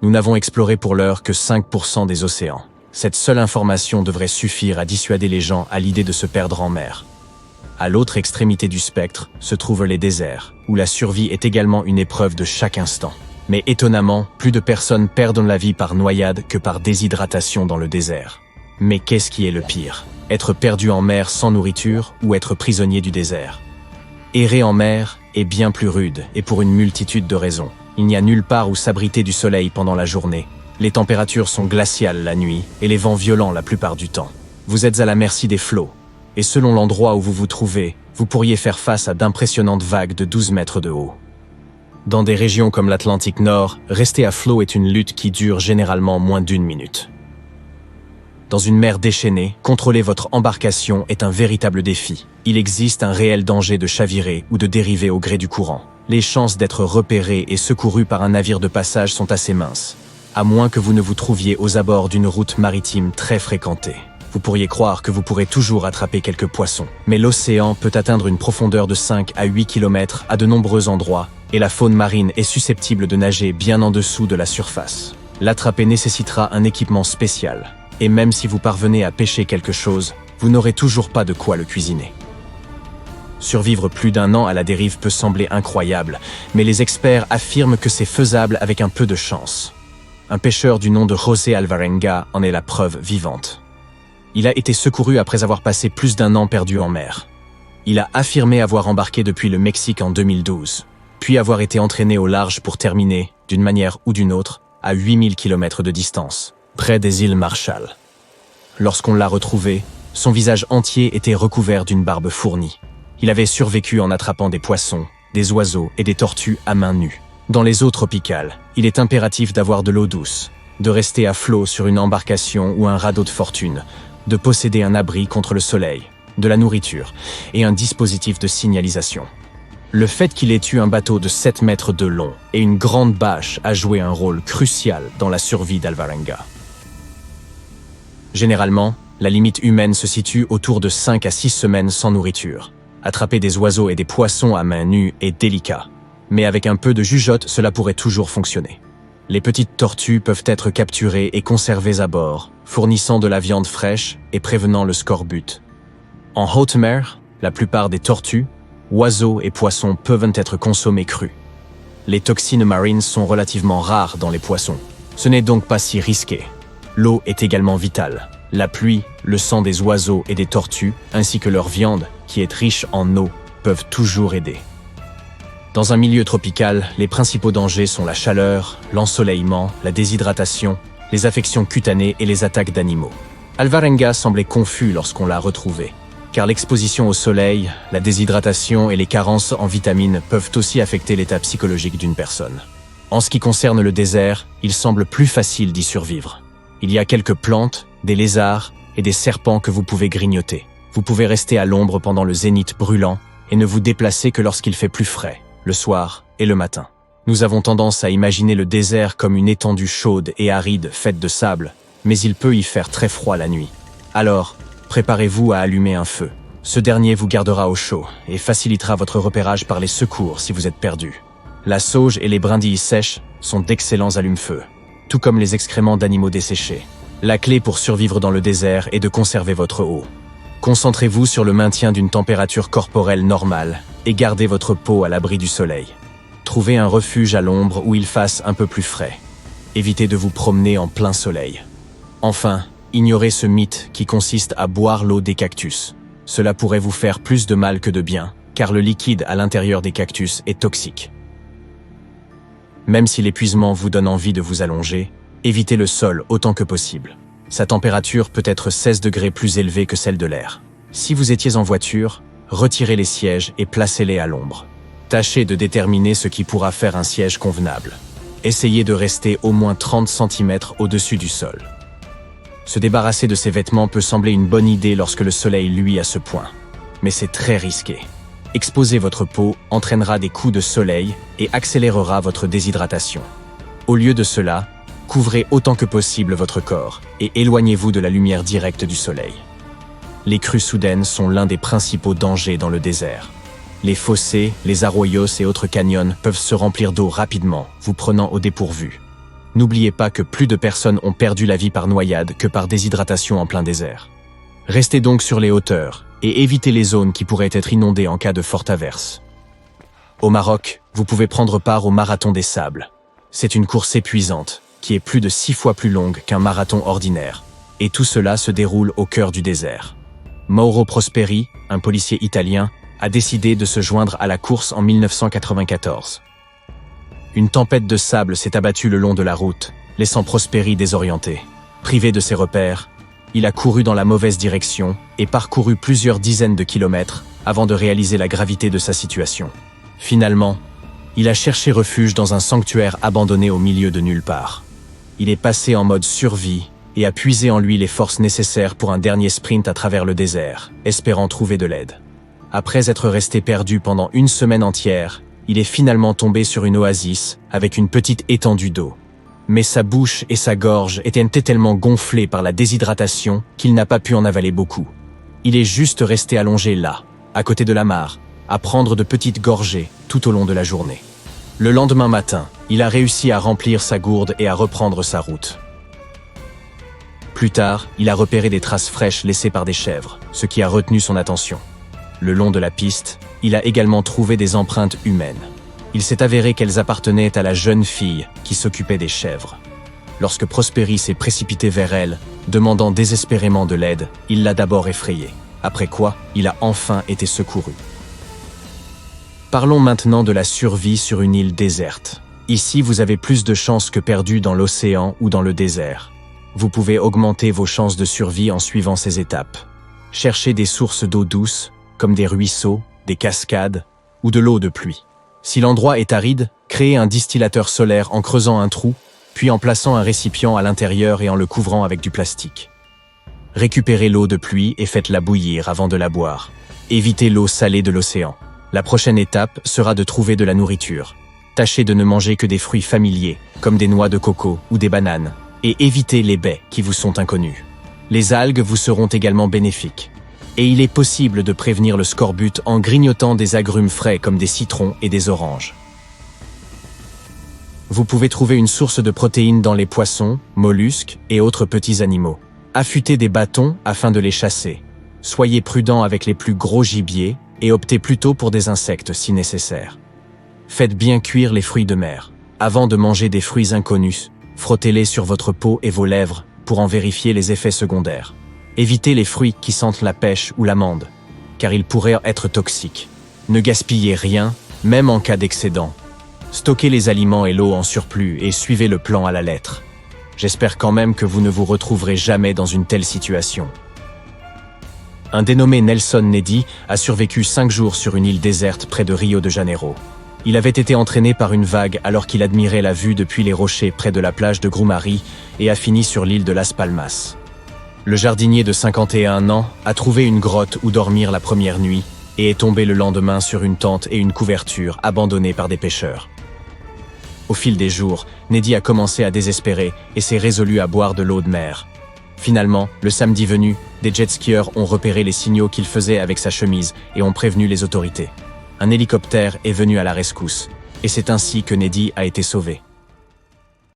Nous n'avons exploré pour l'heure que 5% des océans. Cette seule information devrait suffire à dissuader les gens à l'idée de se perdre en mer. À l'autre extrémité du spectre se trouvent les déserts, où la survie est également une épreuve de chaque instant. Mais étonnamment, plus de personnes perdent la vie par noyade que par déshydratation dans le désert. Mais qu'est-ce qui est le pire? Être perdu en mer sans nourriture ou être prisonnier du désert? Errer en mer est bien plus rude, et pour une multitude de raisons. Il n'y a nulle part où s'abriter du soleil pendant la journée. Les températures sont glaciales la nuit, et les vents violents la plupart du temps. Vous êtes à la merci des flots. Et selon l'endroit où vous vous trouvez, vous pourriez faire face à d'impressionnantes vagues de 12 mètres de haut. Dans des régions comme l'Atlantique Nord, rester à flot est une lutte qui dure généralement moins d'1 minute. Dans une mer déchaînée, contrôler votre embarcation est un véritable défi. Il existe un réel danger de chavirer ou de dériver au gré du courant. Les chances d'être repéré et secouru par un navire de passage sont assez minces, à moins que vous ne vous trouviez aux abords d'une route maritime très fréquentée. Vous pourriez croire que vous pourrez toujours attraper quelques poissons, mais l'océan peut atteindre une profondeur de 5 à 8 km à de nombreux endroits, et la faune marine est susceptible de nager bien en dessous de la surface. L'attraper nécessitera un équipement spécial, et même si vous parvenez à pêcher quelque chose, vous n'aurez toujours pas de quoi le cuisiner. Survivre plus d'1 an à la dérive peut sembler incroyable, mais les experts affirment que c'est faisable avec un peu de chance. Un pêcheur du nom de José Alvarenga en est la preuve vivante. Il a été secouru après avoir passé plus d'1 an perdu en mer. Il a affirmé avoir embarqué depuis le Mexique en 2012, puis avoir été entraîné au large pour terminer, d'une manière ou d'une autre, à 8000 km de distance, près des îles Marshall. Lorsqu'on l'a retrouvé, son visage entier était recouvert d'une barbe fournie. Il avait survécu en attrapant des poissons, des oiseaux et des tortues à main nue. Dans les eaux tropicales, il est impératif d'avoir de l'eau douce, de rester à flot sur une embarcation ou un radeau de fortune, de posséder un abri contre le soleil, de la nourriture et un dispositif de signalisation. Le fait qu'il ait eu un bateau de 7 mètres de long et une grande bâche a joué un rôle crucial dans la survie d'Alvarenga. Généralement, la limite humaine se situe autour de 5 à 6 semaines sans nourriture. Attraper des oiseaux et des poissons à main nue est délicat, mais avec un peu de jugeote, cela pourrait toujours fonctionner. Les petites tortues peuvent être capturées et conservées à bord, fournissant de la viande fraîche et prévenant le scorbut. En haute mer, la plupart des tortues, oiseaux et poissons peuvent être consommés crus. Les toxines marines sont relativement rares dans les poissons. Ce n'est donc pas si risqué. L'eau est également vitale. La pluie, le sang des oiseaux et des tortues, ainsi que leur viande, qui est riche en eau, peuvent toujours aider. Dans un milieu tropical, les principaux dangers sont la chaleur, l'ensoleillement, la déshydratation, les affections cutanées et les attaques d'animaux. Alvarenga semblait confus lorsqu'on l'a retrouvé, car l'exposition au soleil, la déshydratation et les carences en vitamines peuvent aussi affecter l'état psychologique d'une personne. En ce qui concerne le désert, il semble plus facile d'y survivre. Il y a quelques plantes, des lézards et des serpents que vous pouvez grignoter. Vous pouvez rester à l'ombre pendant le zénith brûlant et ne vous déplacer que lorsqu'il fait plus frais, le soir et le matin. Nous avons tendance à imaginer le désert comme une étendue chaude et aride faite de sable, mais il peut y faire très froid la nuit. Alors, préparez-vous à allumer un feu. Ce dernier vous gardera au chaud et facilitera votre repérage par les secours si vous êtes perdu. La sauge et les brindilles sèches sont d'excellents allume-feu, tout comme les excréments d'animaux desséchés. La clé pour survivre dans le désert est de conserver votre eau. Concentrez-vous sur le maintien d'une température corporelle normale et gardez votre peau à l'abri du soleil. Trouvez un refuge à l'ombre où il fasse un peu plus frais. Évitez de vous promener en plein soleil. Enfin, ignorez ce mythe qui consiste à boire l'eau des cactus. Cela pourrait vous faire plus de mal que de bien, car le liquide à l'intérieur des cactus est toxique. Même si l'épuisement vous donne envie de vous allonger, évitez le sol autant que possible. Sa température peut être 16 degrés plus élevée que celle de l'air. Si vous étiez en voiture, retirez les sièges et placez-les à l'ombre. Tâchez de déterminer ce qui pourra faire un siège convenable. Essayez de rester au moins 30 cm au-dessus du sol. Se débarrasser de ses vêtements peut sembler une bonne idée lorsque le soleil luit à ce point, mais c'est très risqué. Exposer votre peau entraînera des coups de soleil et accélérera votre déshydratation. Au lieu de cela, couvrez autant que possible votre corps et éloignez-vous de la lumière directe du soleil. Les crues soudaines sont l'un des principaux dangers dans le désert. Les fossés, les arroyos et autres canyons peuvent se remplir d'eau rapidement, vous prenant au dépourvu. n'oubliez pas que plus de personnes ont perdu la vie par noyade que par déshydratation en plein désert. Restez donc sur les hauteurs et évitez les zones qui pourraient être inondées en cas de forte averse. Au Maroc, vous pouvez prendre part au Marathon des Sables. C'est une course épuisante, qui est plus de 6 fois plus longue qu'un marathon ordinaire, et tout cela se déroule au cœur du désert. Mauro Prosperi, un policier italien, a décidé de se joindre à la course en 1994. Une tempête de sable s'est abattue le long de la route, laissant Prosperi désorienté. Privé de ses repères, il a couru dans la mauvaise direction et parcouru plusieurs dizaines de kilomètres avant de réaliser la gravité de sa situation. Finalement, il a cherché refuge dans un sanctuaire abandonné au milieu de nulle part. Il est passé en mode survie et a puisé en lui les forces nécessaires pour un dernier sprint à travers le désert, espérant trouver de l'aide. Après être resté perdu pendant une semaine entière, il est finalement tombé sur une oasis avec une petite étendue d'eau. Mais sa bouche et sa gorge étaient tellement gonflées par la déshydratation qu'il n'a pas pu en avaler beaucoup. Il est juste resté allongé là, à côté de la mare, à prendre de petites gorgées tout au long de la journée. Le lendemain matin, il a réussi à remplir sa gourde et à reprendre sa route. Plus tard, il a repéré des traces fraîches laissées par des chèvres, ce qui a retenu son attention. Le long de la piste, il a également trouvé des empreintes humaines. Il s'est avéré qu'elles appartenaient à la jeune fille qui s'occupait des chèvres. Lorsque Prosperi s'est précipité vers elle, demandant désespérément de l'aide, il l'a d'abord effrayée, après quoi il a enfin été secouru. Parlons maintenant de la survie sur une île déserte. Ici, vous avez plus de chances que perdues dans l'océan ou dans le désert. Vous pouvez augmenter vos chances de survie en suivant ces étapes. Cherchez des sources d'eau douce, comme des ruisseaux, des cascades ou de l'eau de pluie. Si l'endroit est aride, créez un distillateur solaire en creusant un trou, puis en plaçant un récipient à l'intérieur et en le couvrant avec du plastique. Récupérez l'eau de pluie et faites-la bouillir avant de la boire. Évitez l'eau salée de l'océan. La prochaine étape sera de trouver de la nourriture. Tâchez de ne manger que des fruits familiers, comme des noix de coco ou des bananes, et évitez les baies qui vous sont inconnues. Les algues vous seront également bénéfiques. Et il est possible de prévenir le scorbut en grignotant des agrumes frais comme des citrons et des oranges. Vous pouvez trouver une source de protéines dans les poissons, mollusques et autres petits animaux. Affûtez des bâtons afin de les chasser. Soyez prudent avec les plus gros gibiers et optez plutôt pour des insectes si nécessaire. Faites bien cuire les fruits de mer. Avant de manger des fruits inconnus, frottez-les sur votre peau et vos lèvres pour en vérifier les effets secondaires. Évitez les fruits qui sentent la pêche ou l'amande, car ils pourraient être toxiques. Ne gaspillez rien, même en cas d'excédent. Stockez les aliments et l'eau en surplus et suivez le plan à la lettre. J'espère quand même que vous ne vous retrouverez jamais dans une telle situation. Un dénommé Nelson Nedi a survécu 5 jours sur une île déserte près de Rio de Janeiro. Il avait été entraîné par une vague alors qu'il admirait la vue depuis les rochers près de la plage de Grumari et a fini sur l'île de Las Palmas. Le jardinier de 51 ans a trouvé une grotte où dormir la première nuit et est tombé le lendemain sur une tente et une couverture abandonnées par des pêcheurs. Au fil des jours, Nedi a commencé à désespérer et s'est résolu à boire de l'eau de mer. Finalement, le samedi venu, des jet-skieurs ont repéré les signaux qu'il faisait avec sa chemise et ont prévenu les autorités. Un hélicoptère est venu à la rescousse, et c'est ainsi que Nedi a été sauvé.